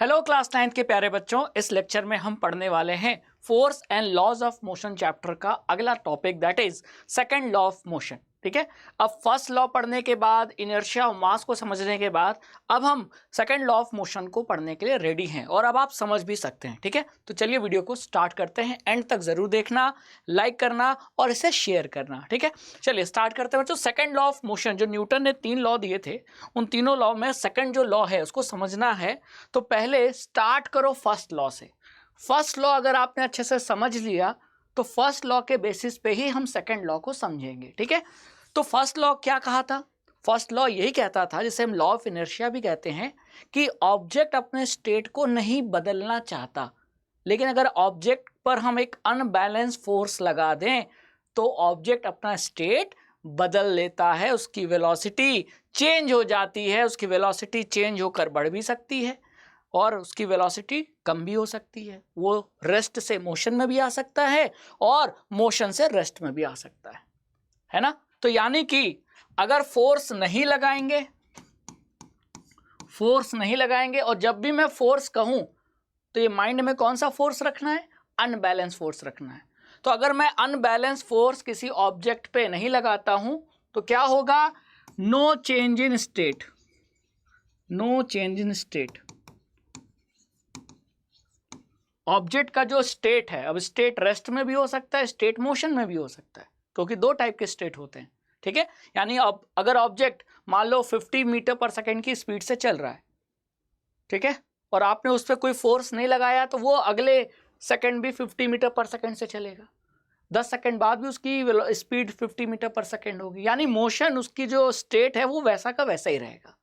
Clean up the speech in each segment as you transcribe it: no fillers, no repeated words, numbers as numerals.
Hello class 9th के प्यारे बच्चों, इस लेक्चर में हम पढ़ने वाले हैं force and laws of motion chapter का अगला topic, that is second law of motion. ठीक है, अब फर्स्ट लॉ पढ़ने के बाद, इनर्शिया और मास को समझने के बाद, अब हम सेकंड लॉ ऑफ मोशन को पढ़ने के लिए रेडी हैं और अब आप समझ भी सकते हैं। ठीक है, तो चलिए वीडियो को स्टार्ट करते हैं। एंड तक जरूर देखना, लाइक करना और इसे शेयर करना। ठीक है, चलिए स्टार्ट करते हैं बच्चों। सेकंड लॉ ऑफ मोशन, जो न्यूटन ने 3 लॉ दिए थे, उन तीनों लॉ में सेकंड जो लॉ है उसको समझना है। तो पहले स्टार्ट करो फर्स्ट लॉ से। फर्स्ट लॉ अगर आपने अच्छे से समझ लिया तो फर्स्ट लॉ के बेसिस पे ही हम सेकंड लॉ को समझेंगे। ठीक है, तो फर्स्ट लॉ क्या कहा था? फर्स्ट लॉ यही कहता था, जिसे हम लॉ ऑफ इनर्शिया भी कहते हैं, कि ऑब्जेक्ट अपने स्टेट को नहीं बदलना चाहता, लेकिन अगर ऑब्जेक्ट पर हम एक अनबैलेंस फोर्स लगा दें तो ऑब्जेक्ट अपना स्टेट बदल लेता है। उसकी वेलोसिटी चेंज हो जाती है, उसकी वेलोसिटी चेंज होकर बढ़ भी सकती है और उसकी वेलोसिटी कम भी हो सकती है। वो रेस्ट से मोशन में भी आ सकता है और मोशन से रेस्ट में भी आ सकता है ना। तो यानी कि अगर फोर्स नहीं लगाएंगे और जब भी मैं फोर्स कहूं तो ये माइंड में कौन सा फोर्स रखना है? अनबैलेंस फोर्स रखना है। तो अगर मैं अनबैलेंस फोर्स किसी ऑब्जेक्ट पे नहीं लगाता हूं तो क्या होगा? No change in state. No change in state. Object का जो स्टेट है, अब स्टेट रेस्ट में भी हो सकता है, स्टेट मोशन में भी हो सकता है, क्योंकि दो टाइप के स्टेट होते हैं। ठीक है, यानी अब अगर ऑब्जेक्ट मान लो 50 मीटर पर सेकेंड की स्पीड से चल रहा है, ठीक है, और आपने उस पर कोई फोर्स नहीं लगाया तो वो अगले सेकेंड भी 50 मीटर पर सेकेंड से चलेगा। 10 सेकेंड बाद भी उसकी स्पीड 50 मीटर पर सेकेंड होगी। यानी मोशन, उसकी जो स्टेट है वो वैसा का वैसा ही रहेगा।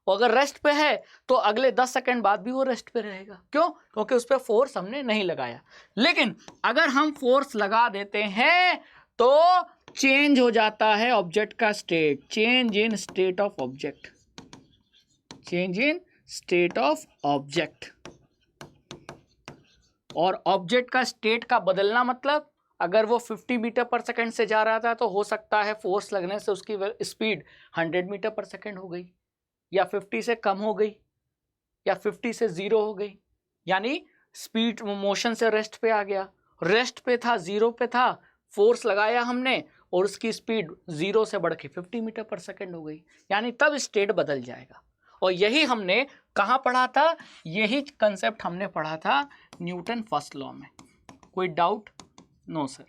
और अगर रेस्ट पे है तो अगले 10 सेकेंड बाद भी वो रेस्ट पे रहेगा। क्यों? क्योंकि उस पर फोर्स हमने नहीं लगाया। लेकिन अगर हम फोर्स लगा देते हैं तो चेंज हो जाता है ऑब्जेक्ट का state. Change in state of object. Change in state of object. और ऑब्जेक्ट का स्टेट का बदलना मतलब, अगर वो 50 मीटर पर सेकेंड से जा रहा था तो हो सकता है फोर्स लगने से उसकी स्पीड 100 मीटर पर सेकेंड हो गई, या 50 से कम हो गई, या 50 से 0 हो गई। यानी स्पीड मोशन से रेस्ट पे आ गया, रेस्ट पे था, 0 पे था, फोर्स लगाया हमने और उसकी स्पीड 0 से बढ़ के 50 मीटर पर सेकेंड हो गई। यानी तब स्टेट बदल जाएगा। और यही हमने कहाँ पढ़ा था? यही कंसेप्ट हमने पढ़ा था न्यूटन फर्स्ट लॉ में। कोई doubt? No sir,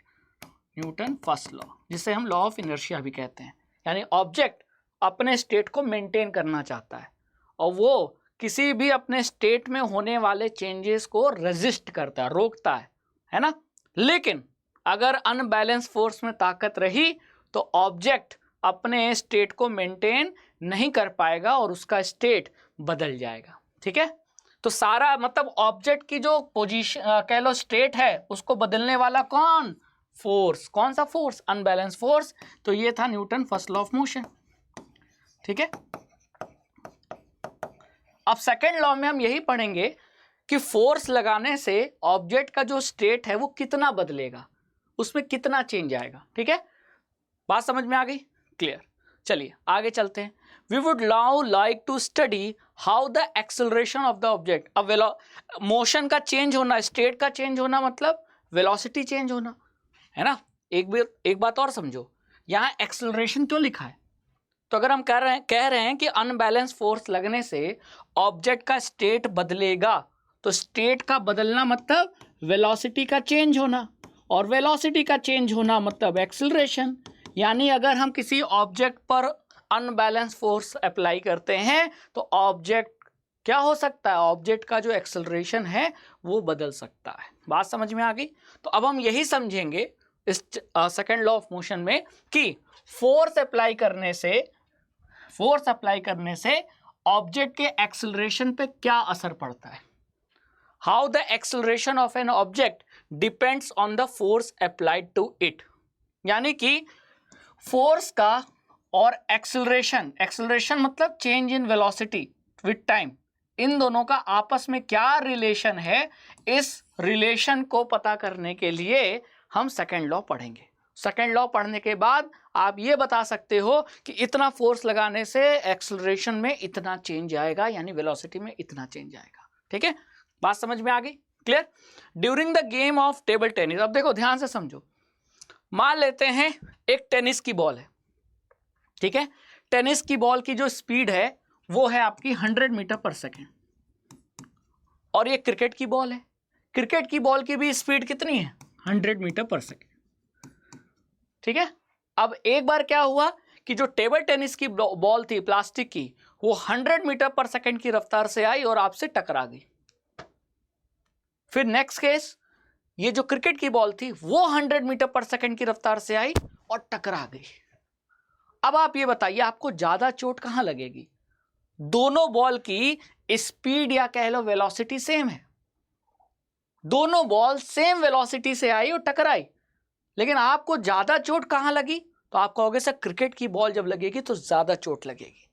Newton first law, जिसे हम लॉ ऑफ इनर्शिया भी कहते हैं। यानी ऑब्जेक्ट अपने स्टेट को मेंटेन करना चाहता है और वो किसी भी अपने स्टेट में होने वाले चेंजेस को रेजिस्ट करता है, रोकता है ना। लेकिन अगर अनबैलेंस फोर्स में ताकत रही तो ऑब्जेक्ट अपने स्टेट को मेंटेन नहीं कर पाएगा और उसका स्टेट बदल जाएगा। ठीक है, तो सारा मतलब ऑब्जेक्ट की जो पोजीशन कह लो, स्टेट है, उसको बदलने वाला कौन? फोर्स। कौन सा फोर्स? Unbalance force. तो ये था Newton first law of motion. ठीक है, अब सेकेंड लॉ में हम यही पढ़ेंगे कि फोर्स लगाने से ऑब्जेक्ट का जो स्टेट है वो कितना बदलेगा, उसमें कितना चेंज आएगा। ठीक है, बात समझ में आ गई? क्लियर। चलिए आगे चलते हैं। We would now like to study how the acceleration of the object. अब मोशन का चेंज होना, स्टेट का चेंज होना मतलब वेलोसिटी चेंज होना, है ना। एक बात और समझो, यहाँ एक्सेलरेशन क्यों लिखा है? तो अगर हम कह रहे हैं कि अनबैलेंस फोर्स लगने से ऑब्जेक्ट का स्टेट बदलेगा, तो स्टेट का बदलना मतलब वेलोसिटी का चेंज होना, और वेलोसिटी का चेंज होना मतलब एक्सेलरेशन। यानी अगर हम किसी ऑब्जेक्ट पर अनबैलेंस फोर्स अप्लाई करते हैं तो ऑब्जेक्ट क्या हो सकता है? ऑब्जेक्ट का जो एक्सेलरेशन है वो बदल सकता है। बात समझ में आ गई? तो अब हम यही समझेंगे इस सेकेंड लॉ ऑफ मोशन में कि फोर्स अप्लाई करने से ऑब्जेक्ट के एक्सेलरेशन पे क्या असर पड़ता है। How the acceleration of an object depends on the force applied to it. यानी कि फोर्स का और एक्सेलरेशन मतलब change in velocity with time, इन दोनों का आपस में क्या रिलेशन है, इस रिलेशन को पता करने के लिए हम सेकेंड लॉ पढ़ेंगे। सेकेंड लॉ पढ़ने के बाद आप ये बता सकते हो कि इतना फोर्स लगाने से एक्सेलरेशन में इतना चेंज आएगा, यानी वेलोसिटी में इतना चेंज आएगा। ठीक है, बात समझ में आ गई, clear. During the game of table tennis, अब देखो ध्यान से समझो, मान लेते हैं एक टेनिस की बॉल है, ठीक है, टेनिस की बॉल की जो स्पीड है वो है आपकी 100 मीटर पर सेकेंड, और ये क्रिकेट की बॉल है, क्रिकेट की बॉल की भी स्पीड कितनी है, 100 मीटर पर सेकेंड, ठीक है। अब एक बार क्या हुआ कि जो टेबल टेनिस की बॉल थी प्लास्टिक की, वो 100 मीटर पर सेकेंड की रफ्तार से आई और आपसे टकरा गई। फिर नेक्स्ट केस, ये जो क्रिकेट की बॉल थी वो 100 मीटर पर सेकेंड की रफ्तार से आई और टकरा गई। अब आप ये बताइए आपको ज्यादा चोट कहां लगेगी? दोनों बॉल की स्पीड या कह लो वेलोसिटी सेम है, दोनों बॉल सेम वेलोसिटी से आई और टकराई, लेकिन आपको ज्यादा चोट कहां लगी? तो आप कहोगे सर क्रिकेट की बॉल जब लगेगी तो ज्यादा चोट लगेगी,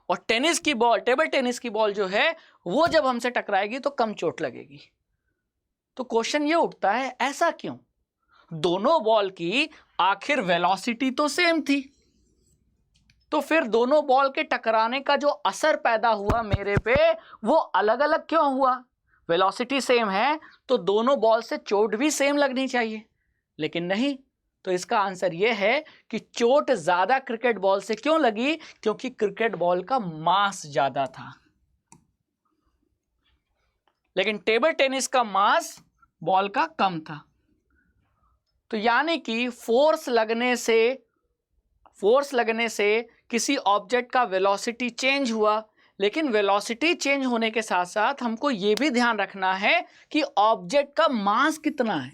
और टेनिस की बॉल, टेबल टेनिस की बॉल जो है वो जब हमसे टकराएगी तो कम चोट लगेगी। तो क्वेश्चन ये उठता है ऐसा क्यों? दोनों बॉल की आखिर वेलोसिटी तो सेम थी, तो फिर दोनों बॉल के टकराने का जो असर पैदा हुआ मेरे पे वो अलग अलग क्यों हुआ? वेलोसिटी सेम है तो दोनों बॉल से चोट भी सेम लगनी चाहिए, लेकिन नहीं। तो इसका आंसर ये है कि चोट ज्यादा क्रिकेट बॉल से क्यों लगी? क्योंकि क्रिकेट बॉल का मास ज्यादा था, लेकिन टेबल टेनिस का मास बॉल का कम था। तो यानी कि फोर्स लगने से किसी ऑब्जेक्ट का वेलोसिटी चेंज हुआ, लेकिन वेलोसिटी चेंज होने के साथ साथ हमको यह भी ध्यान रखना है कि ऑब्जेक्ट का मास कितना है,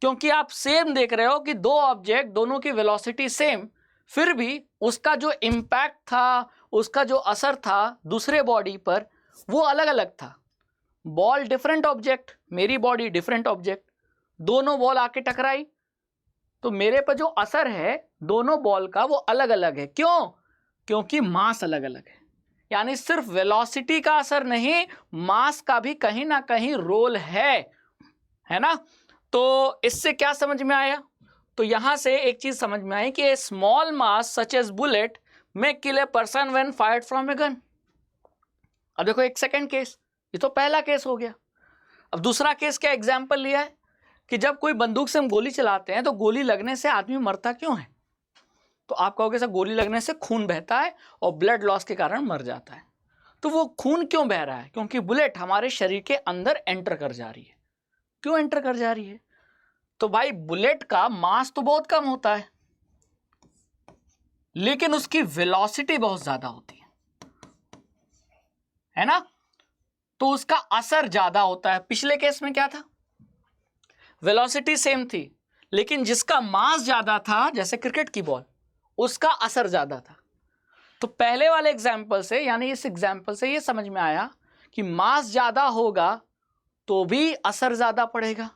क्योंकि आप सेम देख रहे हो कि दो ऑब्जेक्ट दोनों की वेलोसिटी सेम, फिर भी उसका जो इंपैक्ट था, उसका जो असर था दूसरे बॉडी पर वो अलग अलग था। बॉल डिफरेंट ऑब्जेक्ट, मेरी बॉडी डिफरेंट ऑब्जेक्ट, दोनों बॉल आके टकराई तो मेरे पर जो असर है दोनों बॉल का वो अलग अलग है। क्यों? क्योंकि मास अलग अलग है। यानी सिर्फ वेलोसिटी का असर नहीं, मास का भी कहीं ना कहीं रोल है ना। तो इससे क्या समझ में आया? तो यहां से एक चीज समझ में आई कि small mass such as bullet may kill a person when fired from a gun. अब देखो एक सेकंड केस, ये तो पहला केस हो गया। अब दूसरा केस क्या एग्जाम्पल लिया है कि जब कोई बंदूक से हम गोली चलाते हैं तो गोली लगने से आदमी मरता क्यों है? तो आप कहोगे सर गोली लगने से खून बहता है और ब्लड लॉस के कारण मर जाता है। तो वो खून क्यों बह रहा है? क्योंकि बुलेट हमारे शरीर के अंदर एंटर कर जा रही है। क्यों एंटर कर जा रही है? तो भाई बुलेट का मास तो बहुत कम होता है, लेकिन उसकी वेलोसिटी बहुत ज्यादा होती है ना, तो उसका असर ज्यादा होता है। पिछले केस में क्या था? वेलोसिटी सेम थी, लेकिन जिसका मास ज्यादा था जैसे क्रिकेट की बॉल, उसका असर ज्यादा था। तो पहले वाले एग्जाम्पल से यानी इस एग्जाम्पल से यह समझ में आया कि मास ज्यादा होगा तो भी असर ज्यादा पड़ेगा,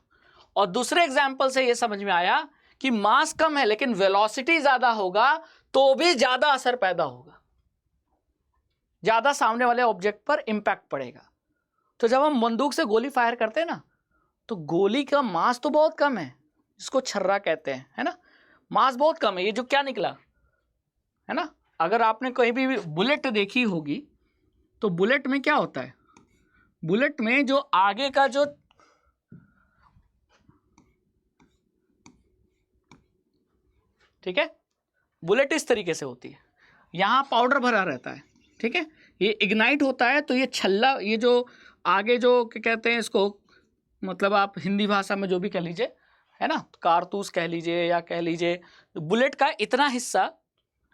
और दूसरे एग्जाम्पल से यह समझ में आया कि मास कम है लेकिन वेलोसिटी ज्यादा होगा तो भी ज्यादा असर पैदा होगा, ज्यादा सामने वाले ऑब्जेक्ट पर इंपैक्ट पड़ेगा। तो जब हम बंदूक से गोली फायर करते हैं ना, तो गोली का मास तो बहुत कम है, जिसको छर्रा कहते हैं, है ना, मास बहुत कम है। ये जो क्या निकला है ना, अगर आपने कहीं भी बुलेट देखी होगी तो बुलेट में क्या होता है? बुलेट में जो आगे का जो ठीक है, बुलेट इस तरीके से होती है, यहां पाउडर भरा रहता है, ठीक है, ये इग्नाइट होता है तो ये छल्ला, ये जो आगे जो क्या कहते हैं इसको, मतलब आप हिंदी भाषा में जो भी कह लीजिए, है ना, कारतूस कह लीजिए या कह लीजिए, बुलेट का इतना हिस्सा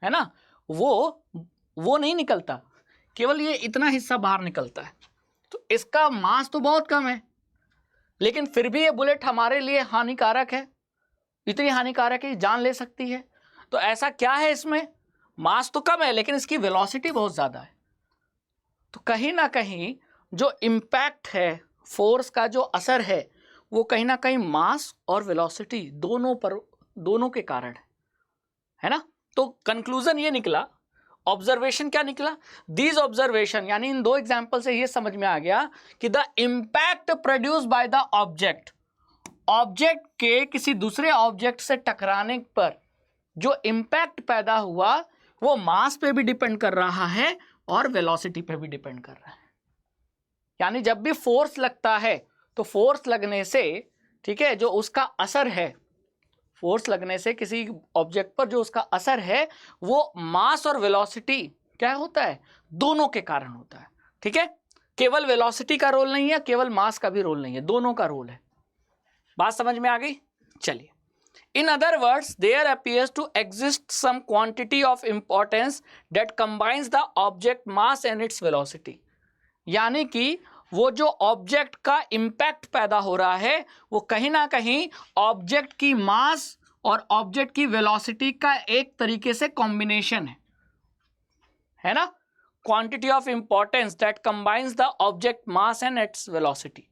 है ना, वो नहीं निकलता, केवल ये इतना हिस्सा बाहर निकलता है। तो इसका मास तो बहुत कम है, लेकिन फिर भी ये बुलेट हमारे लिए हानिकारक है, इतनी हानिकारक है जान ले सकती है। तो ऐसा क्या है इसमें? मास तो कम है लेकिन इसकी वेलोसिटी बहुत ज्यादा है। तो कहीं ना कहीं जो इम्पैक्ट है, फोर्स का जो असर है, वो कहीं ना कहीं मास और वेलोसिटी दोनों के कारण है ना। तो कंक्लूजन ये निकला, ऑब्जर्वेशन क्या निकला? दीज ऑब्जर्वेशन, यानी इन दो एग्जाम्पल से ये समझ में आ गया कि the impact produce by the object के किसी दूसरे ऑब्जेक्ट से टकराने पर जो इम्पैक्ट पैदा हुआ वो मास पे भी डिपेंड कर रहा है और वेलोसिटी पे भी डिपेंड कर रहा है। यानी जब भी फोर्स लगता है तो फोर्स लगने से, ठीक है, जो उसका असर है, फोर्स लगने से किसी ऑब्जेक्ट पर जो उसका असर है वो मास और वेलोसिटी क्या होता है, दोनों के कारण होता है। ठीक है, केवल वेलोसिटी का रोल नहीं है, केवल मास का भी रोल नहीं है, दोनों का रोल है। बात समझ में आ गई? चलिए, in other words there appears to exist some quantity of importance that combines the object mass and its velocity। यानी कि वो जो ऑब्जेक्ट का इंपैक्ट पैदा हो रहा है वो कहीं ना कहीं ऑब्जेक्ट की मास और ऑब्जेक्ट की वेलोसिटी का एक तरीके से कॉम्बिनेशन है ना। Quantity of importance that combines the object mass and its velocity.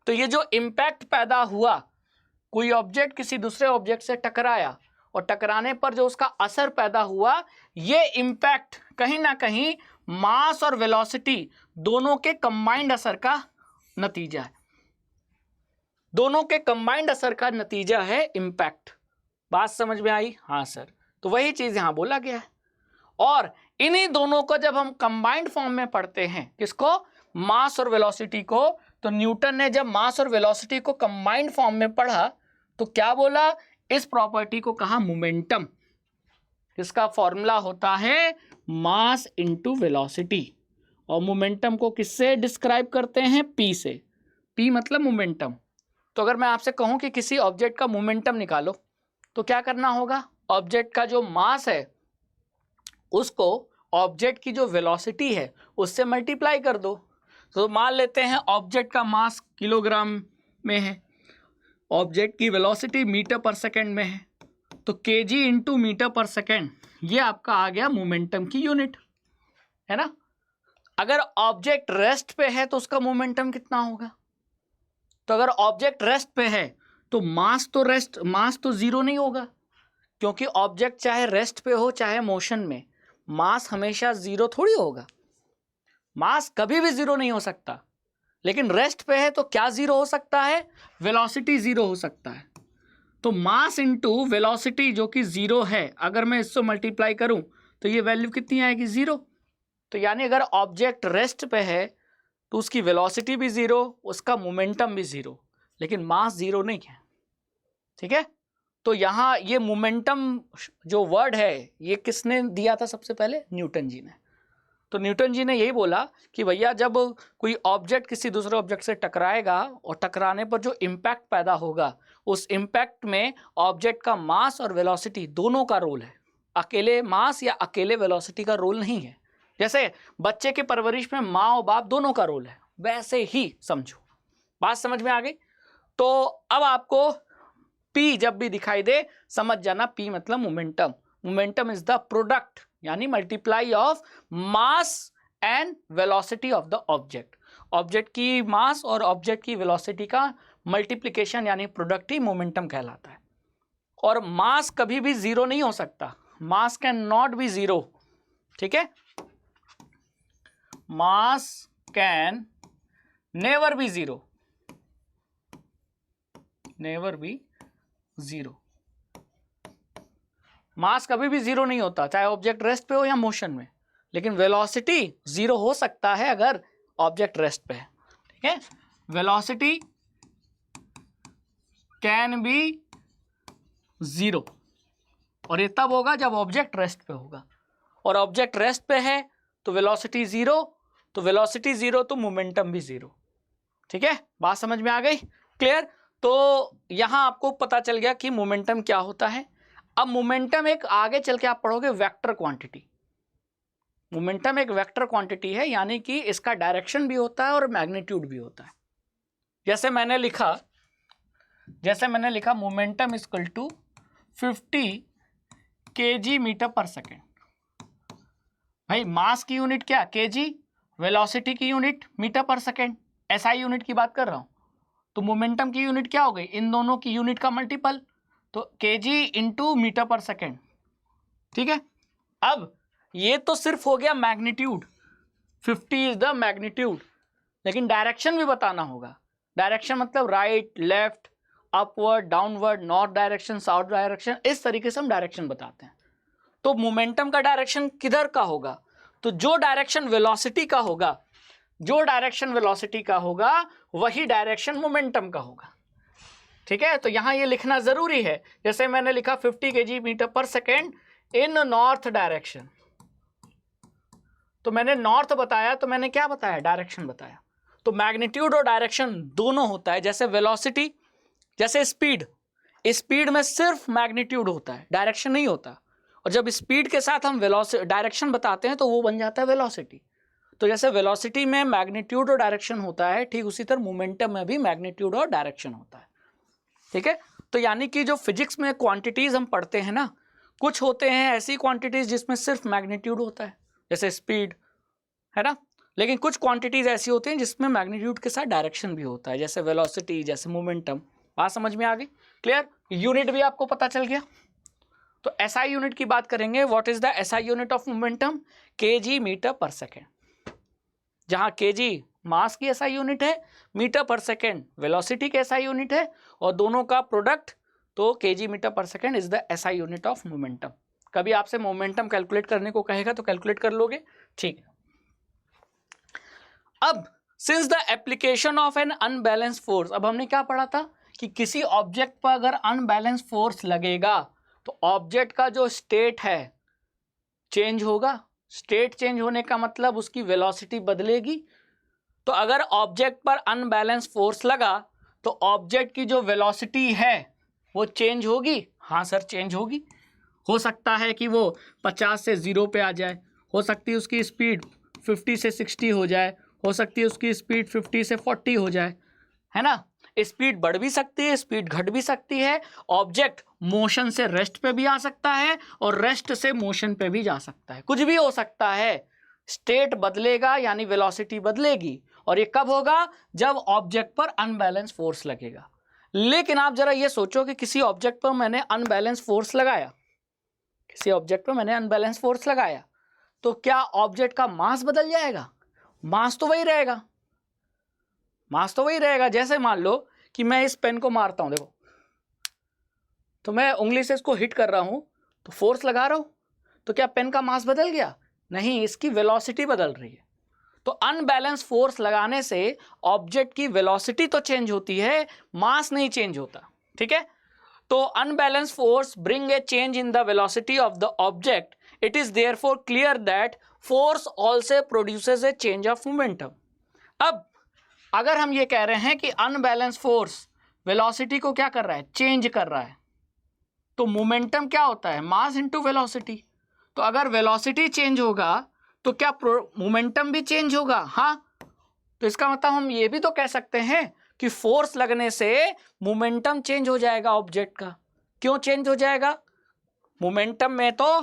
तो ये जो इंपैक्ट पैदा हुआ, कोई ऑब्जेक्ट किसी दूसरे ऑब्जेक्ट से टकराया और टकराने पर जो उसका असर पैदा हुआ, ये इंपैक्ट कहीं ना कहीं मास और वेलोसिटी दोनों के कंबाइंड असर का नतीजा है। दोनों के कंबाइंड असर का नतीजा है इंपैक्ट। बात समझ में आई? हाँ सर, तो वही चीज यहां बोला गया है। और इन्हीं दोनों को जब हम कंबाइंड फॉर्म में पढ़ते हैं, किसको, मास और वेलोसिटी को, तो न्यूटन ने जब मास और वेलोसिटी को कंबाइंड फॉर्म में पढ़ा तो क्या बोला, इस प्रॉपर्टी को कहा मोमेंटम। इसका फॉर्मूला होता है मास इनटू वेलोसिटी, और मोमेंटम को किससे डिस्क्राइब करते हैं, पी से। पी मतलब मोमेंटम। तो अगर मैं आपसे कहूं कि किसी ऑब्जेक्ट का मोमेंटम निकालो तो क्या करना होगा, ऑब्जेक्ट का जो मास है उसको ऑब्जेक्ट की जो वेलोसिटी है उससे मल्टीप्लाई कर दो। तो मान लेते हैं ऑब्जेक्ट का मास किलोग्राम में है, ऑब्जेक्ट की वेलोसिटी मीटर पर सेकंड में है, तो केजी इंटू मीटर पर सेकंड ये आपका आ गया मोमेंटम की यूनिट, है ना। अगर ऑब्जेक्ट रेस्ट पे है तो उसका मोमेंटम कितना होगा, तो अगर ऑब्जेक्ट रेस्ट पे है तो मास तो जीरो नहीं होगा, क्योंकि ऑब्जेक्ट चाहे रेस्ट पे हो चाहे मोशन में, मास हमेशा जीरो थोड़ी होगा। मास कभी भी जीरो नहीं हो सकता, लेकिन रेस्ट पे है तो क्या जीरो हो सकता है, वेलोसिटी जीरो हो सकता है। तो मास इनटू वेलोसिटी जो कि जीरो है, अगर मैं इससे मल्टीप्लाई करूं तो ये वैल्यू कितनी आएगी, जीरो। तो यानी अगर ऑब्जेक्ट रेस्ट पे है तो उसकी वेलोसिटी भी जीरो, उसका मोमेंटम भी जीरो, लेकिन मास जीरो नहीं है। ठीक है, तो यहाँ ये मोमेंटम जो वर्ड है ये किसने दिया था सबसे पहले, न्यूटन जी ने। तो न्यूटन जी ने यही बोला कि भैया जब कोई ऑब्जेक्ट किसी दूसरे ऑब्जेक्ट से टकराएगा और टकराने पर जो इम्पैक्ट पैदा होगा, उस इम्पैक्ट में ऑब्जेक्ट का मास और वेलोसिटी दोनों का रोल है, अकेले मास या अकेले वेलोसिटी का रोल नहीं है। जैसे बच्चे के परवरिश में माँ और बाप दोनों का रोल है, वैसे ही समझो। बात समझ में आ गई? तो अब आपको P जब भी दिखाई दे समझ जाना, P मतलब momentum. Momentum is the product यानी multiply of mass and velocity of the object. Object की मास और ऑब्जेक्ट की वेलोसिटी का मल्टीप्लिकेशन यानी प्रोडक्ट ही मोमेंटम कहलाता है। और मास कभी भी जीरो नहीं हो सकता, mass can not be zero. ठीक है, mass can never be zero, never be zero. Mass कभी भी जीरो नहीं होता, चाहे ऑब्जेक्ट रेस्ट पे हो या मोशन में, लेकिन वेलोसिटी जीरो हो सकता है अगर ऑब्जेक्ट रेस्ट पे है। ठीक है, वेलोसिटी कैन बी जीरो, और ये तब होगा जब ऑब्जेक्ट रेस्ट पे होगा, और ऑब्जेक्ट रेस्ट पे है तो वेलोसिटी जीरो, तो वेलोसिटी जीरो तो मोमेंटम भी जीरो। ठीक है, बात समझ में आ गई, क्लियर? तो यहां आपको पता चल गया कि मोमेंटम क्या होता है। अब मोमेंटम एक आगे चल के आप पढ़ोगे वेक्टर क्वांटिटी। मोमेंटम एक वेक्टर क्वांटिटी है, यानी कि इसका डायरेक्शन भी होता है और मैग्नीट्यूड भी होता है। जैसे मैंने लिखा momentum equal to 50 kg metre per second. भाई मास की यूनिट क्या, kg, वेलोसिटी की unit metre per second, SI unit की बात कर रहा हूं। तो मोमेंटम की यूनिट क्या हो गई, इन दोनों की यूनिट का मल्टीपल, तो kg into metre per second. ठीक है, अब ये तो सिर्फ हो गया मैग्नीट्यूड, 50 इज द मैग्नीट्यूड, लेकिन डायरेक्शन भी बताना होगा। डायरेक्शन मतलब right, left, upward, downward, north direction, south direction, इस तरीके से हम डायरेक्शन बताते हैं। तो मोमेंटम का डायरेक्शन किधर का होगा, तो जो डायरेक्शन वेलोसिटी का होगा जो डायरेक्शन वेलोसिटी का होगा वही डायरेक्शन मोमेंटम का होगा। ठीक है, तो यहां ये लिखना जरूरी है। जैसे मैंने लिखा 50 kg/s इन नॉर्थ डायरेक्शन, तो मैंने नॉर्थ बताया, तो मैंने क्या बताया, डायरेक्शन बताया। तो मैग्नीट्यूड और डायरेक्शन दोनों होता है। जैसे वेलोसिटी, जैसे स्पीड, स्पीड में सिर्फ मैग्नीट्यूड होता है, डायरेक्शन नहीं होता। और जब स्पीड के साथ हम डायरेक्शन बताते हैं तो वो बन जाता है वेलोसिटी। तो जैसे वेलोसिटी में मैग्नीट्यूड और डायरेक्शन होता है, ठीक उसी तरह मोमेंटम में भी मैग्नीट्यूड और डायरेक्शन होता है। ठीक है, तो यानी कि जो फिजिक्स में क्वांटिटीज हम पढ़ते हैं ना, कुछ होते हैं ऐसी क्वांटिटीज जिसमें सिर्फ मैग्नीट्यूड होता है, जैसे स्पीड है ना, लेकिन कुछ क्वांटिटीज ऐसी होती हैं जिसमें मैग्नीट्यूड के साथ डायरेक्शन भी होता है, जैसे वेलोसिटी, जैसे मोमेंटम। बात समझ में आ गई? क्लियर? यूनिट भी आपको पता चल गया। तो एसआई यूनिट की बात करेंगे। What is the SI unit of momentum? kg/s। जहां kg मास की एसआई यूनिट है, मीटर/सेकेंड वेलोसिटी की एसआई यूनिट है, और दोनों का प्रोडक्ट, तो kg/s is the SI unit of momentum. कभी आपसे मोमेंटम कैलकुलेट करने को कहेगा तो कैलकुलेट कर लोगे। ठीक है, अब since the application of an unbalance force, अब हमने क्या पढ़ा था कि किसी ऑब्जेक्ट पर अगर अनबैलेंस फोर्स लगेगा तो ऑब्जेक्ट का जो स्टेट है चेंज होगा। स्टेट चेंज होने का मतलब उसकी वेलोसिटी बदलेगी। तो अगर ऑब्जेक्ट पर अनबैलेंस फोर्स लगा तो ऑब्जेक्ट की जो वेलोसिटी है वो चेंज होगी। हाँ सर, चेंज होगी। हो सकता है कि वो 50 से 0 पे आ जाए, हो सकती है उसकी स्पीड 50 से 60 हो जाए, हो सकती है उसकी स्पीड 50 से 40 हो जाए, है ना। स्पीड बढ़ भी सकती है, स्पीड घट भी सकती है। ऑब्जेक्ट मोशन से रेस्ट पे भी आ सकता है और रेस्ट से मोशन पे भी जा सकता है, कुछ भी हो सकता है। स्टेट बदलेगा यानी वेलोसिटी बदलेगी, और ये कब होगा? जब ऑब्जेक्ट पर अनबैलेंस फोर्स लगेगा। लेकिन आप जरा ये सोचो कि किसी ऑब्जेक्ट पर मैंने अनबैलेंस फोर्स लगाया, किसी ऑब्जेक्ट पर मैंने अनबैलेंस फोर्स लगाया, तो क्या ऑब्जेक्ट का मास बदल जाएगा? मास तो वही रहेगा, मास तो वही रहेगा। जैसे मान लो कि मैं इस पेन को मारता हूं, देखो, तो मैं उंगली से इसको हिट कर रहा हूं, तो फोर्स लगा रहा हूं, तो क्या पेन का मास बदल गया? नहीं, इसकी वेलोसिटी बदल रही है। तो अनबैलेंस फोर्स लगाने से ऑब्जेक्ट की वेलोसिटी तो चेंज होती है, मास नहीं चेंज होता। ठीक है, तो unbalance force bring a change in the velocity of the object. It is therefore clear that force also produces A change of momentum. अब अगर हम ये कह रहे हैं कि अनबैलेंस फोर्स वेलोसिटी को क्या कर रहा है? चेंज कर रहा है, तो मोमेंटम क्या होता है? Mass into velocity. तो अगर वेलोसिटी चेंज होगा तो क्या मोमेंटम भी चेंज होगा? हाँ, तो इसका मतलब हम ये भी तो कह सकते हैं कि फोर्स लगने से मोमेंटम चेंज हो जाएगा ऑब्जेक्ट का। क्यों चेंज हो जाएगा? मोमेंटम में तो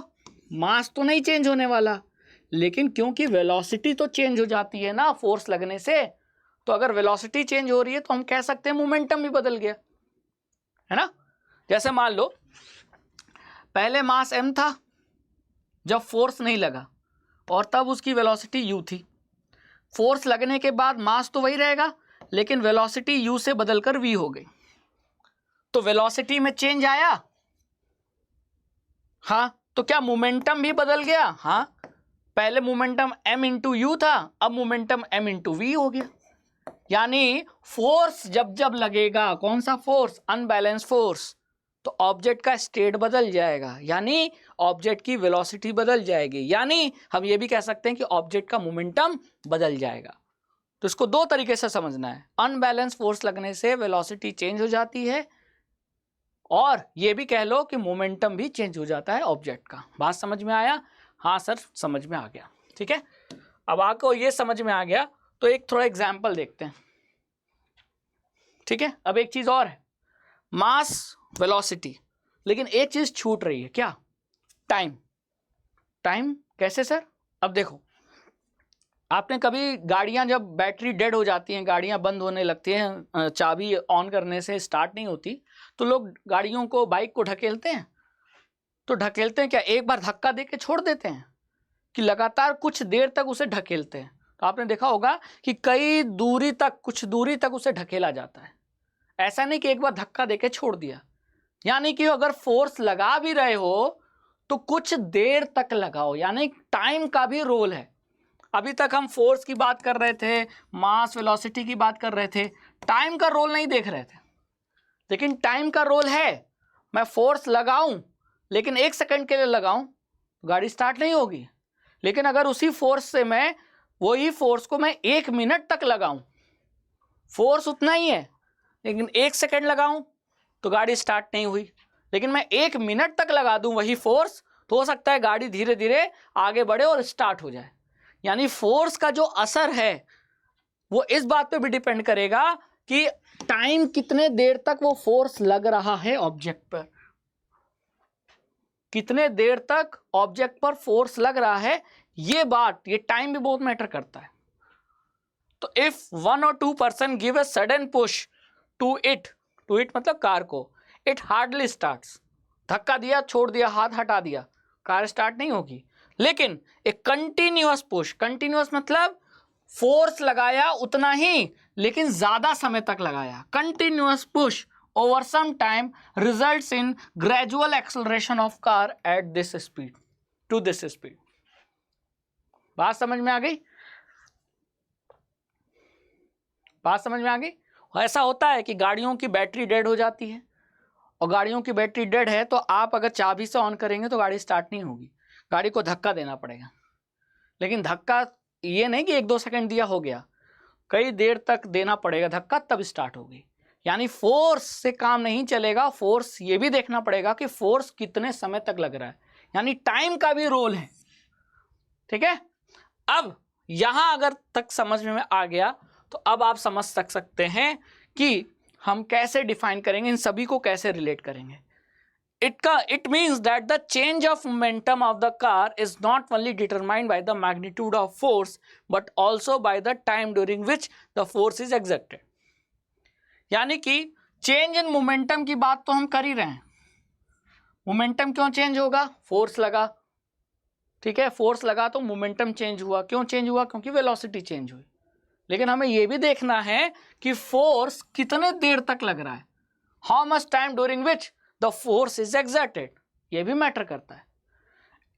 मास तो नहीं चेंज होने वाला, लेकिन क्योंकि वेलोसिटी तो चेंज हो जाती है ना फोर्स लगने से, तो अगर वेलोसिटी चेंज हो रही है तो हम कह सकते हैं मोमेंटम भी बदल गया, है ना। जैसे मान लो पहले मास m था जब फोर्स नहीं लगा, और तब उसकी वेलोसिटी u थी। फोर्स लगने के बाद मास तो वही रहेगा, लेकिन वेलोसिटी u से बदलकर v हो गई, तो वेलोसिटी में चेंज आया। हाँ, तो क्या मोमेंटम भी बदल गया? हाँ, पहले मोमेंटम m इंटू यू था, अब मोमेंटम m इंटू वी हो गया। यानी फोर्स जब जब लगेगा, कौन सा फोर्स? अनबैलेंस फोर्स, तो ऑब्जेक्ट का स्टेट बदल जाएगा, यानी ऑब्जेक्ट की वेलोसिटी बदल जाएगी, यानी हम ये भी कह सकते हैं कि ऑब्जेक्ट का मोमेंटम बदल जाएगा। तो इसको दो तरीके से समझना है। अनबैलेंस फोर्स लगने से वेलोसिटी चेंज हो जाती है, और ये भी कह लो कि मोमेंटम भी चेंज हो जाता है ऑब्जेक्ट का। बात समझ में आया? हाँ सर, समझ में आ गया। ठीक है, अब आपको ये समझ में आ गया तो एक थोड़ा एग्जाम्पल देखते हैं। ठीक है, अब एक चीज और है, मास वेलोसिटी, लेकिन एक चीज छूट रही है, क्या? टाइम। टाइम कैसे सर? अब देखो, आपने कभी गाड़ियां जब बैटरी डेड हो जाती हैं, गाड़ियां बंद होने लगती हैं, चाबी ऑन करने से स्टार्ट नहीं होती, तो लोग गाड़ियों को, बाइक को ढकेलते हैं। तो ढकेलते हैं क्या? एक बार धक्का दे के छोड़ देते हैं कि लगातार कुछ देर तक उसे ढकेलते हैं? तो आपने देखा होगा कि कई दूरी तक, कुछ दूरी तक उसे ढकेला जाता है। ऐसा नहीं कि एक बार धक्का देके छोड़ दिया। यानी कि अगर फोर्स लगा भी रहे हो तो कुछ देर तक लगाओ, यानी टाइम का भी रोल है। अभी तक हम फोर्स की बात कर रहे थे, मास वेलोसिटी की बात कर रहे थे, टाइम का रोल नहीं देख रहे थे। लेकिन टाइम का रोल है। मैं फोर्स लगाऊं लेकिन 1 सेकंड के लिए लगाऊं तो गाड़ी स्टार्ट नहीं होगी। लेकिन अगर उसी फोर्स से मैं वही फोर्स को मैं 1 मिनट तक लगाऊं, फोर्स उतना ही है लेकिन 1 सेकंड लगाऊं तो गाड़ी स्टार्ट नहीं हुई। लेकिन मैं 1 मिनट तक लगा दूं वही फोर्स तो हो सकता है गाड़ी धीरे धीरे आगे बढ़े और स्टार्ट हो जाए। यानी फोर्स का जो असर है वो इस बात पे भी डिपेंड करेगा कि टाइम कितने देर तक वो फोर्स लग रहा है ऑब्जेक्ट पर, कितने देर तक ऑब्जेक्ट पर फोर्स लग रहा है। ये बात, ये टाइम भी बहुत मैटर करता है। तो if 1 or 2 person give a sudden push to it मतलब कार को, इट हार्डली स्टार्ट्स। धक्का दिया, छोड़ दिया, हाथ हटा दिया, कार स्टार्ट नहीं होगी। लेकिन एक कंटिन्यूअस पुश, कंटिन्यूअस मतलब फोर्स लगाया उतना ही लेकिन ज्यादा समय तक लगाया, continuous push over some time results in gradual acceleration of car at this speed to this speed. बात समझ में आ गई? बात समझ में आ गई? ऐसा होता है कि गाड़ियों की बैटरी डेड हो जाती है, और गाड़ियों की बैटरी डेड है तो आप अगर चाबी से ऑन करेंगे तो गाड़ी स्टार्ट नहीं होगी, गाड़ी को धक्का देना पड़ेगा। लेकिन धक्का ये नहीं कि 1-2 सेकंड दिया हो गया, कई देर तक देना पड़ेगा धक्का तब स्टार्ट होगी। यानी फोर्स से काम नहीं चलेगा, फोर्स ये भी देखना पड़ेगा कि फोर्स कितने समय तक लग रहा है, यानी टाइम का भी रोल है। ठीक है, अब यहां अगर तक समझ में आ गया तो अब आप समझ सकते हैं कि हम कैसे डिफाइन करेंगे, इन सभी को कैसे रिलेट करेंगे। It means that the change of momentum of the car is not only determined by the magnitude of force but also by the time during which the force is exerted। यानी कि change in momentum की बात तो हम कर ही रहे हैं। Momentum क्यों चेंज होगा? फोर्स लगा, ठीक है, फोर्स लगा तो मोमेंटम चेंज हुआ। क्यों चेंज हुआ? क्योंकि वेलोसिटी चेंज हुई। लेकिन हमें यह भी देखना है कि फोर्स कितने देर तक लग रहा है, how much time during which the force is exerted, ये भी मैटर करता है।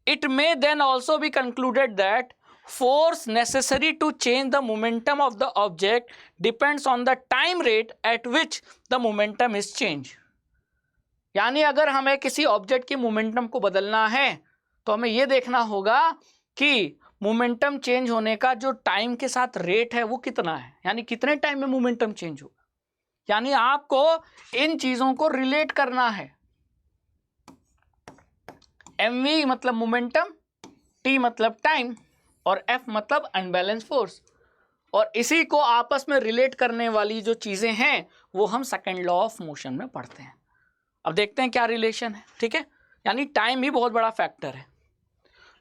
It may then also be concluded that force necessary to change the momentum of the object depends on the time rate at which the momentum is changed। यानी अगर हमें किसी object की momentum को बदलना है तो हमें यह देखना होगा कि मोमेंटम चेंज होने का जो टाइम के साथ रेट है वो कितना है, यानी कितने टाइम में मोमेंटम चेंज होगा। यानी आपको इन चीजों को रिलेट करना है। mv मतलब मोमेंटम, t मतलब टाइम और F मतलब अनबैलेंस फोर्स, और इसी को आपस में रिलेट करने वाली जो चीजें हैं वो हम सेकंड लॉ ऑफ मोशन में पढ़ते हैं। अब देखते हैं क्या रिलेशन है। ठीक है, यानी टाइम भी बहुत बड़ा फैक्टर है।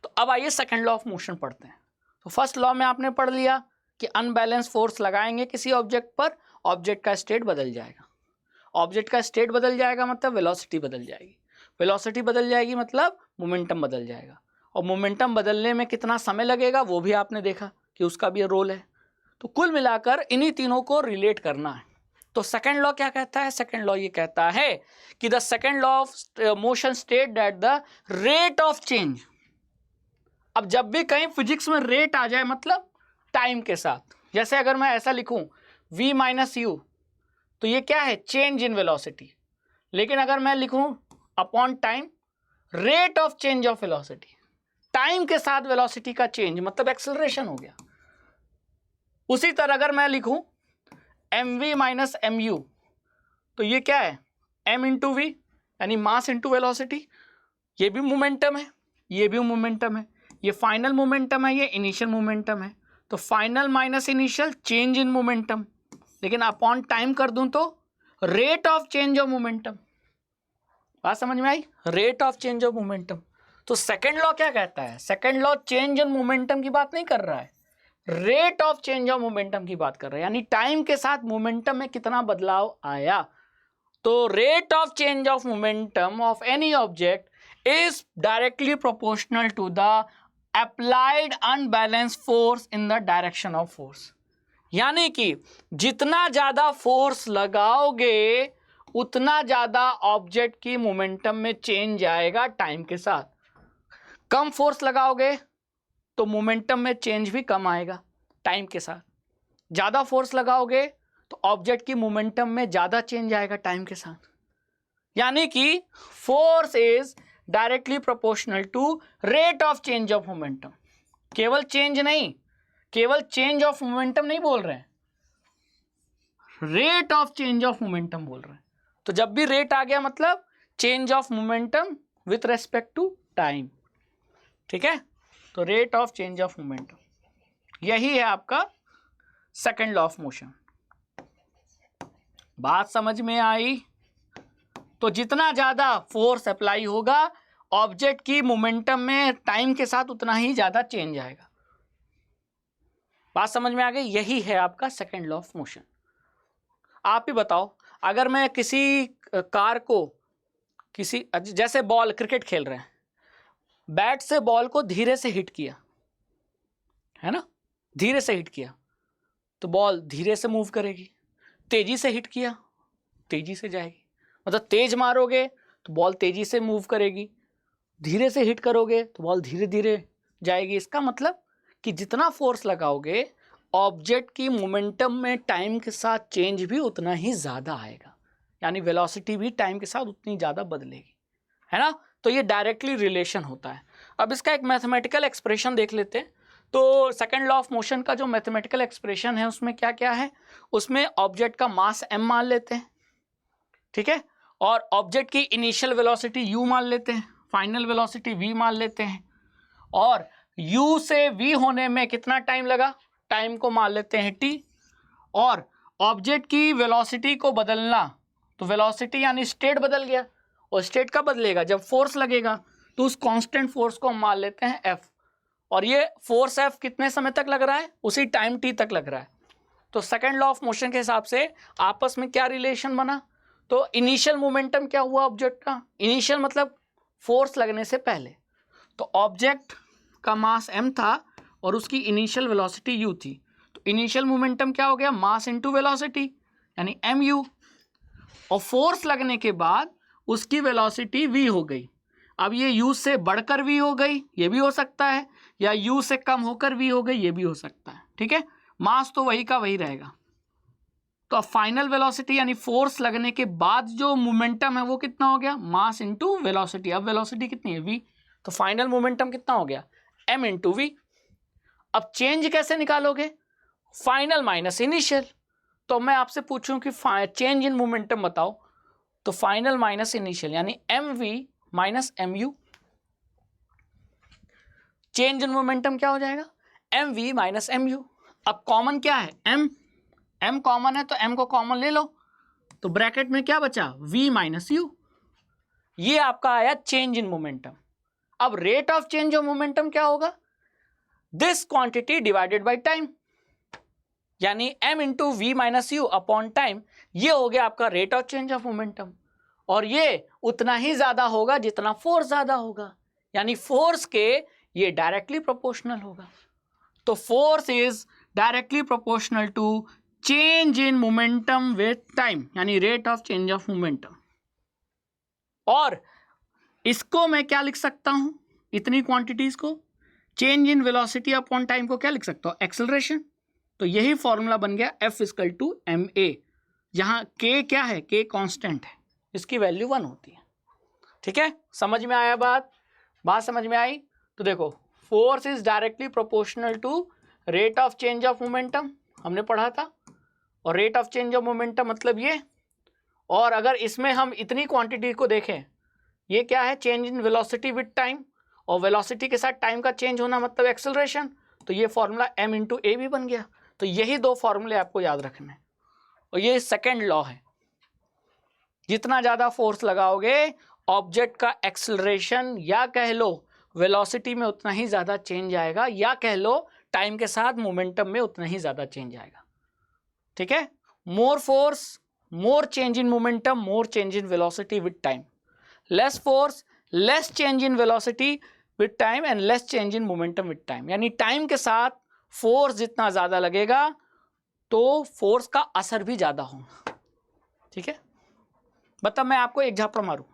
तो अब आइए सेकंड लॉ ऑफ मोशन पढ़ते हैं। तो फर्स्ट लॉ में आपने पढ़ लिया कि अनबैलेंस फोर्स लगाएंगे किसी ऑब्जेक्ट पर, ऑब्जेक्ट का स्टेट बदल जाएगा। ऑब्जेक्ट का स्टेट बदल जाएगा मतलब वेलोसिटी बदल जाएगी, वेलोसिटी बदल जाएगी मतलब मोमेंटम बदल जाएगा, और मोमेंटम बदलने में कितना समय लगेगा वो भी आपने देखा कि उसका भी रोल है। तो कुल मिलाकर इन्हीं तीनों को रिलेट करना है। तो सेकंड लॉ क्या कहता है? सेकंड लॉ ये कहता है कि the second law of motion state that the rate of change. अब जब भी कहीं फिजिक्स में रेट आ जाए मतलब टाइम के साथ, जैसे अगर मैं ऐसा लिखूं v माइनस यू तो ये क्या है? Change in velocity. लेकिन अगर मैं लिखूं upon time, rate of change of velocity, time के साथ वेलोसिटी का चेंज मतलब एक्सेलरेशन हो गया। उसी तरह अगर मैं लिखूं mv माइनस mu तो ये क्या है? m इंटू वी यानी मास इंटू वेलोसिटी। ये भी मोमेंटम है, ये भी मोमेंटम है, ये फाइनल मोमेंटम है, ये इनिशियल मोमेंटम है। तो final minus initial, change in momentum. लेकिन अपॉन टाइम कर दूं तो rate of change of momentum. बात समझ में आई? Rate of change of momentum. तो सेकंड लॉ क्या कहता है? Second law change in momentum की बात नहीं कर रहा है, rate of change of momentum की बात कर रहा है, यानी टाइम के साथ मोमेंटम में कितना बदलाव आया। तो rate of change of momentum of any object is directly proportional to the applied unbalance force in the direction of force. यानी कि जितना ज्यादा फोर्स लगाओगे उतना ज्यादा ऑब्जेक्ट की मोमेंटम में चेंज आएगा टाइम के साथ। कम फोर्स लगाओगे तो मोमेंटम में चेंज भी कम आएगा टाइम के साथ। ज़्यादा फोर्स लगाओगे तो ऑब्जेक्ट की मोमेंटम में ज़्यादा चेंज आएगा टाइम के साथ। यानी कि force is directly proportional to rate of change of momentum. केवल चेंज नहीं, केवल चेंज ऑफ मोमेंटम नहीं बोल रहे हैं, rate of change of momentum बोल रहे हैं। तो जब भी रेट आ गया मतलब change of momentum with respect to time, ठीक है। तो rate of change of momentum, यही है आपका सेकंड लॉ ऑफ मोशन। बात समझ में आई? तो जितना ज्यादा फोर्स अप्लाई होगा ऑब्जेक्ट की मोमेंटम में टाइम के साथ उतना ही ज्यादा चेंज आएगा। बात समझ में आ गई? यही है आपका सेकंड लॉ ऑफ मोशन। आप ही बताओ, अगर मैं किसी कार को किसी जैसे बॉल क्रिकेट खेल रहे हैं, बैट से बॉल को धीरे से हिट किया है ना, धीरे से हिट किया तो बॉल धीरे से मूव करेगी, तेजी से हिट किया तेजी से जाएगी। मतलब तेज मारोगे तो बॉल तेजी से मूव करेगी, धीरे से हिट करोगे तो बॉल धीरे धीरे जाएगी। इसका मतलब कि जितना फोर्स लगाओगे ऑब्जेक्ट की मोमेंटम में टाइम के साथ चेंज भी उतना ही ज़्यादा आएगा, यानी वेलोसिटी भी टाइम के साथ उतनी ज़्यादा बदलेगी, है ना। तो ये डायरेक्टली रिलेशन होता है। अब इसका एक मैथमेटिकल एक्सप्रेशन देख लेते हैं। तो सेकंड लॉ ऑफ मोशन का जो मैथमेटिकल एक्सप्रेशन है उसमें क्या क्या है, उसमें ऑब्जेक्ट का मास m मान लेते हैं, ठीक है, और ऑब्जेक्ट की इनिशियल वेलोसिटी u मान लेते हैं, फाइनल वेलोसिटी v मान लेते हैं, और u से v होने में कितना टाइम लगा, टाइम को मान लेते हैं t, और ऑब्जेक्ट की वेलोसिटी को बदलना, तो वेलोसिटी यानी स्टेट बदल गया, और स्टेट कब बदलेगा, जब फोर्स लगेगा, तो उस कांस्टेंट फोर्स को हम मान लेते हैं f, और ये फोर्स f कितने समय तक लग रहा है, उसी टाइम t तक लग रहा है। तो सेकंड लॉ ऑफ मोशन के हिसाब से आपस में क्या रिलेशन बना, तो इनिशियल मोमेंटम क्या हुआ ऑब्जेक्ट का, इनिशियल मतलब फोर्स लगने से पहले, तो ऑब्जेक्ट का मास m था और उसकी इनिशियल वेलोसिटी u थी, तो इनिशियल मोमेंटम क्या हो गया, मास इनटू वेलोसिटी यानी mu, और फोर्स लगने के बाद उसकी वेलोसिटी v हो गई। अब ये u से बढ़कर v हो गई, ये भी हो सकता है, या u से कम होकर v हो गई, ये भी हो सकता है, ठीक है। मास तो वही का वही रहेगा। तो अब फाइनल वेलोसिटी यानी फोर्स लगने के बाद जो मोमेंटम है वो कितना हो गया, मास इनटू वेलोसिटी। अब वेलोसिटी कितनी है v, तो फाइनल मोमेंटम कितना हो गया m इंटू वी। अब चेंज कैसे निकालोगे, फाइनल माइनस इनिशियल। तो मैं आपसे पूछूं कि चेंज इन मोमेंटम बताओ, तो फाइनल माइनस इनिशियल यानी mv minus mu। Change in momentum क्या हो जाएगा, mv माइनस mu। अब कॉमन क्या है, m कॉमन है तो m को कॉमन ले लो, तो ब्रैकेट में क्या बचा, v माइनस u। ये आपका आया चेंज इन मोमेंटम। अब rate of change of momentum क्या होगा, this quantity divided by time, यानी m into v minus u upon time, ये हो गया आपका rate of change of momentum. और ये उतना ही ज्यादा होगा जितना फोर्स ज्यादा होगा, यानी फोर्स के ये डायरेक्टली प्रोपोर्शनल होगा। तो force is directly proportional to change in momentum with time, यानी rate of change of momentum. और इसको मैं क्या लिख सकता हूं, इतनी क्वांटिटीज को, change in velocity upon time को क्या लिख सकता हूं, एक्सेलरेशन। तो यही फॉर्मूला बन गया F इक्वल टू ma, जहां k क्या है, k कांस्टेंट है, इसकी वैल्यू 1 होती है, ठीक है। समझ में आया बात समझ में आई? तो देखो, force is directly proportional to rate of change of momentum, हमने पढ़ा था, और rate of change of momentum मतलब ये। और अगर इसमें हम इतनी क्वांटिटी को देखें, ये क्या है, change in velocity with time, और वेलोसिटी के साथ टाइम का चेंज होना मतलब एक्सेलरेशन, तो ये फॉर्मूला m इंटू ए भी बन गया। तो यही दो फॉर्मूले आपको याद रखने हैं, और ये सेकेंड लॉ है, जितना ज़्यादा फोर्स लगाओगे ऑब्जेक्ट का एक्सेलरेशन या कह लो वेलोसिटी में उतना ही ज़्यादा चेंज आएगा, या कह लो टाइम के साथ मोमेंटम में उतना ही ज़्यादा चेंज आएगा, ठीक है। More force more change in momentum, more change in velocity with time, less force less change in velocity with time and less change in momentum with time, यानी टाइम के साथ फोर्स जितना ज़्यादा लगेगा तो फोर्स का असर भी ज़्यादा होगा, ठीक है। बता, मैं आपको एक झापड़ मारूं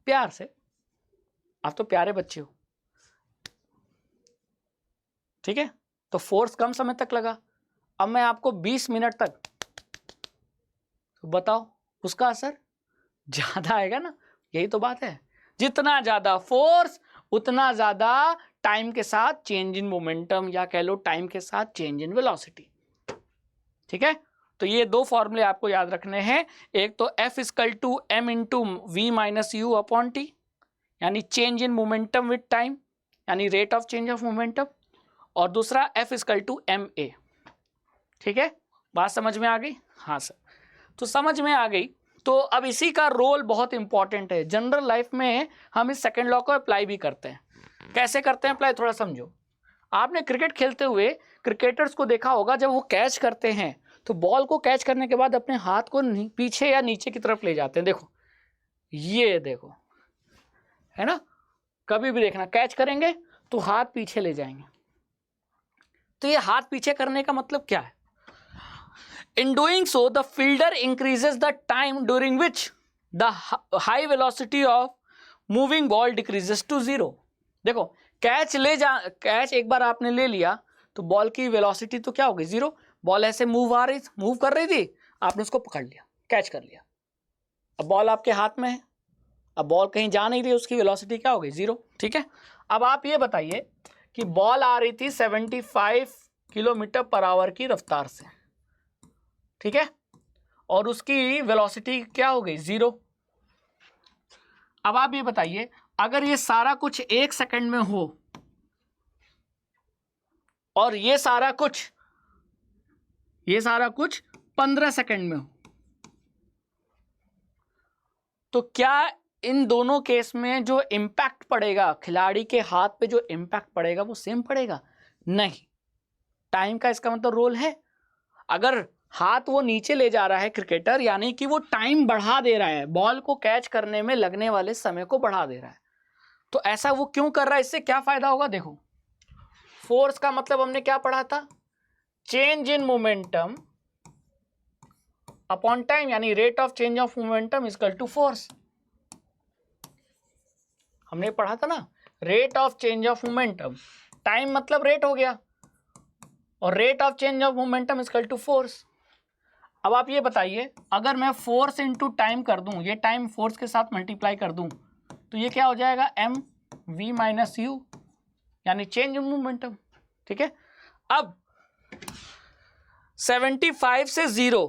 प्यार से, आप तो प्यारे बच्चे हो, ठीक है, तो फोर्स कम समय तक लगा। अब मैं आपको 20 मिनट तक, तो बताओ उसका असर ज्यादा आएगा ना, यही तो बात है। जितना ज्यादा फोर्स उतना ज्यादा टाइम के साथ चेंज इन मोमेंटम, या कह लो टाइम के साथ चेंज इन वेलोसिटी। ठीक है, तो ये दो फॉर्मूले आपको याद रखने हैं। एक तो F equal to m into v minus u upon t, यानी change in momentum with time, यानी rate of change of momentum, और दूसरा F equal to m a. ठीक है, बात समझ में आ गई? हाँ सर, तो समझ में आ गई। तो अब इसी का रोल बहुत इंपॉर्टेंट है जनरल लाइफ में, हम इस सेकेंड लॉ को अप्लाई भी करते हैं। कैसे करते हैं अप्लाई, थोड़ा समझो। आपने क्रिकेट खेलते हुए क्रिकेटर्स को देखा होगा, जब वो कैच करते हैं तो बॉल को कैच करने के बाद अपने हाथ को पीछे या नीचे की तरफ ले जाते हैं। देखो, ये देखो, है ना, कभी भी देखना कैच करेंगे तो हाथ पीछे ले जाएंगे। तो ये हाथ पीछे करने का मतलब क्या है? In doing so, the fielder increases the time during which the high velocity of moving ball decreases to 0. देखो, कैच एक बार आपने ले लिया तो बॉल की वेलोसिटी तो क्या हो गई? 0। बॉल ऐसे मूव कर रही थी, आपने उसको पकड़ लिया, कैच कर लिया। अब बॉल आपके हाथ में है, अब बॉल कहीं जा नहीं रही, उसकी वेलोसिटी क्या हो गई? 0। ठीक है, अब आप ये बताइए कि बॉल आ रही थी 75 किलोमीटर पर आवर की रफ्तार से, ठीक है, और उसकी वेलोसिटी क्या हो गई? 0। अब आप ये बताइए, अगर ये सारा कुछ 1 सेकंड में हो और ये सारा कुछ 15 सेकंड में हो, तो क्या इन दोनों केस में जो इंपैक्ट पड़ेगा, खिलाड़ी के हाथ पे जो इंपैक्ट पड़ेगा वो सेम पड़ेगा? नहीं। टाइम का इसका मतलब रोल है। अगर हाथ वो नीचे ले जा रहा है क्रिकेटर, यानी कि वो टाइम बढ़ा दे रहा है, बॉल को कैच करने में लगने वाले समय को बढ़ा दे रहा है। तो ऐसा वो क्यों कर रहा है? इससे क्या फायदा होगा? देखो, फोर्स का मतलब हमने क्या पढ़ा था? Change in momentum upon time, यानी rate of change of momentum equal to force. हमने पढ़ा था ना, rate of change of momentum, time मतलब रेट हो गया, और rate of change of momentum equal to force. अब आप ये बताइए, अगर मैं फोर्स इंटू टाइम कर दूं, ये टाइम फोर्स के साथ मल्टीप्लाई कर दूं, तो ये क्या हो जाएगा? एम वी माइनस यू, यानी चेंज इन मोमेंटम। ठीक है, अब 75 से 0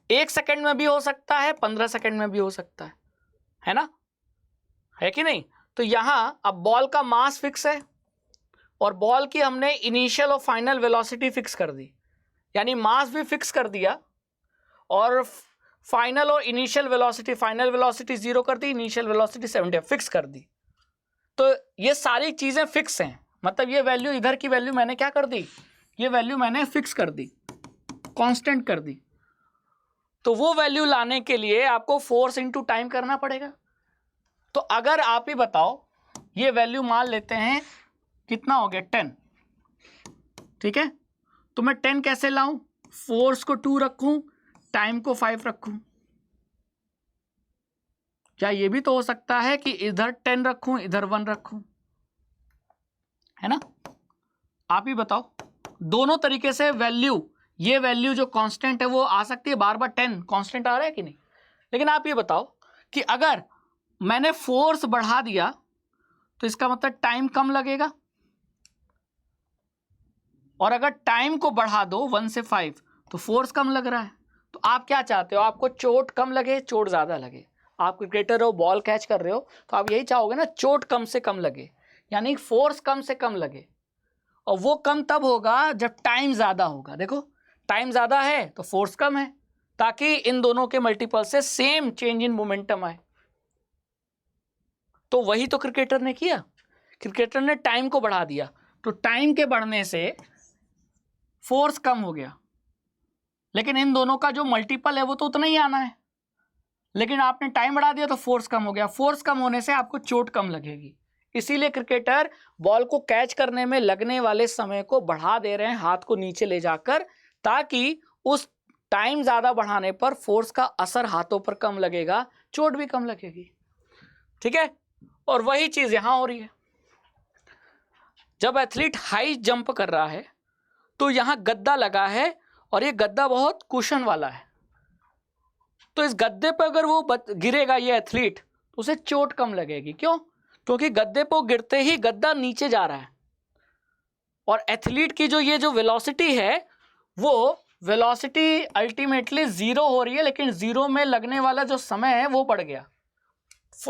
1 सेकंड में भी हो सकता है, 15 सेकंड में भी हो सकता है ना, है कि नहीं? तो यहां अब बॉल का मास फिक्स है और बॉल की हमने इनिशियल और फाइनल वेलोसिटी फिक्स कर दी, यानी मास भी फिक्स कर दिया और फाइनल और इनिशियल वेलोसिटी, फाइनल वेलोसिटी 0 कर दी, इनिशियल वेलोसिटी 70 फिक्स कर दी। तो ये सारी चीजें फिक्स हैं, मतलब ये वैल्यू, इधर की वैल्यू मैंने क्या कर दी? ये वैल्यू मैंने फिक्स कर दी, कांस्टेंट कर दी। तो वो वैल्यू लाने के लिए आपको फोर्स इनटू टाइम करना पड़ेगा। तो अगर आप ही बताओ, ये वैल्यू मान लेते हैं कितना हो गया? 10। ठीक है, तो मैं 10 कैसे लाऊं? फोर्स को 2 रखूं, टाइम को 5 रखूं। क्या ये भी तो हो सकता है कि इधर 10 रखूं, इधर 1 रखूं, है ना? आप ही बताओ, दोनों तरीके से वैल्यू, ये वैल्यू जो कांस्टेंट है वो आ सकती है, बार बार 10 कांस्टेंट आ रहा है कि नहीं? लेकिन आप ये बताओ कि अगर मैंने फोर्स बढ़ा दिया तो इसका मतलब टाइम कम लगेगा, और अगर टाइम को बढ़ा दो 1 से 5 तो फोर्स कम लग रहा है। तो आप क्या चाहते हो? आपको चोट कम लगे, चोट ज्यादा लगे? आप क्रिकेटर हो, बॉल कैच कर रहे हो, तो आप यही चाहोगे ना, चोट कम से कम लगे, यानी फोर्स कम से कम लगे। और वो कम तब होगा जब टाइम ज्यादा होगा। देखो, टाइम ज्यादा है तो फोर्स कम है, ताकि इन दोनों के मल्टीपल से सेम चेंज इन मोमेंटम आए। तो वही तो क्रिकेटर ने किया, क्रिकेटर ने टाइम को बढ़ा दिया, तो टाइम के बढ़ने से फोर्स कम हो गया, लेकिन इन दोनों का जो मल्टीपल है वो तो उतना ही आना है। लेकिन आपने टाइम बढ़ा दिया तो फोर्स कम हो गया, फोर्स कम होने से आपको चोट कम लगेगी। इसीलिए क्रिकेटर बॉल को कैच करने में लगने वाले समय को बढ़ा दे रहे हैं, हाथ को नीचे ले जाकर, ताकि उस टाइम ज्यादा बढ़ाने पर फोर्स का असर हाथों पर कम लगेगा, चोट भी कम लगेगी। ठीक है, और वही चीज यहां हो रही है। जब एथलीट हाई जंप कर रहा है तो यहाँ गद्दा लगा है और ये गद्दा बहुत कुशन वाला है, तो इस गद्दे पर अगर वो गिरेगा ये एथलीट तो उसे चोट कम लगेगी। क्यों? क्योंकि गद्दे पर गिरते ही गद्दा नीचे जा रहा है और एथलीट की जो वेलोसिटी है वो वेलोसिटी अल्टीमेटली जीरो हो रही है, लेकिन जीरो में लगने वाला जो समय है वो बढ़ गया,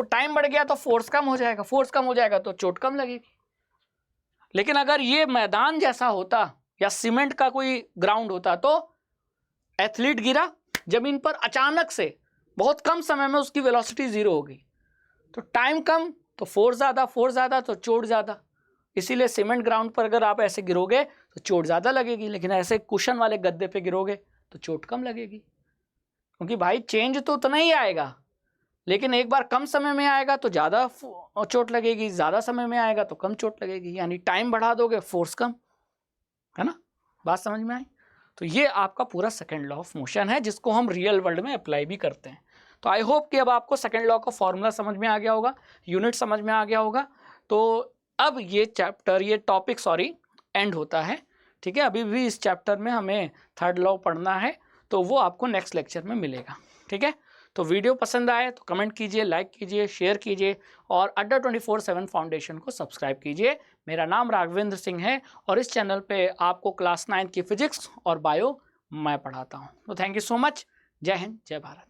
टाइम बढ़ गया तो फोर्स कम हो जाएगा, फोर्स कम हो जाएगा तो चोट कम लगेगी। लेकिन अगर ये मैदान जैसा होता या सीमेंट का कोई ग्राउंड होता तो एथलीट गिरा जमीन पर, अचानक से बहुत कम समय में उसकी वेलोसिटी जीरो हो गई, तो टाइम कम तो फोर्स ज़्यादा, फोर्स ज़्यादा तो चोट ज़्यादा। इसीलिए सीमेंट ग्राउंड पर अगर आप ऐसे गिरोगे तो चोट ज़्यादा लगेगी, लेकिन ऐसे कुशन वाले गद्दे पे गिरोगे तो चोट कम लगेगी। क्योंकि भाई चेंज तो उतना ही आएगा, लेकिन एक बार कम समय में आएगा तो ज़्यादा चोट लगेगी, ज़्यादा समय में आएगा तो कम चोट लगेगी। यानी टाइम बढ़ा दोगे फोर्स कम, है ना? बात समझ में आई? तो ये आपका पूरा सेकेंड लॉ ऑफ मोशन है, जिसको हम रियल वर्ल्ड में अप्लाई भी करते हैं। तो आई होप कि अब आपको सेकेंड लॉ का फॉर्मूला समझ में आ गया होगा, यूनिट समझ में आ गया होगा। तो अब ये चैप्टर, ये टॉपिक एंड होता है, ठीक है। अभी भी इस चैप्टर में हमें थर्ड लॉ पढ़ना है, तो वो आपको नेक्स्ट लेक्चर में मिलेगा, ठीक है। तो वीडियो पसंद आए तो कमेंट कीजिए, लाइक कीजिए, शेयर कीजिए और अड्डा 24/7 फाउंडेशन को सब्सक्राइब कीजिए। मेरा नाम राघवेंद्र सिंह है और इस चैनल पे आपको क्लास 9 की फिजिक्स और बायो मैं पढ़ाता हूँ। तो थैंक यू सो मच। जय हिंद, जय भारत।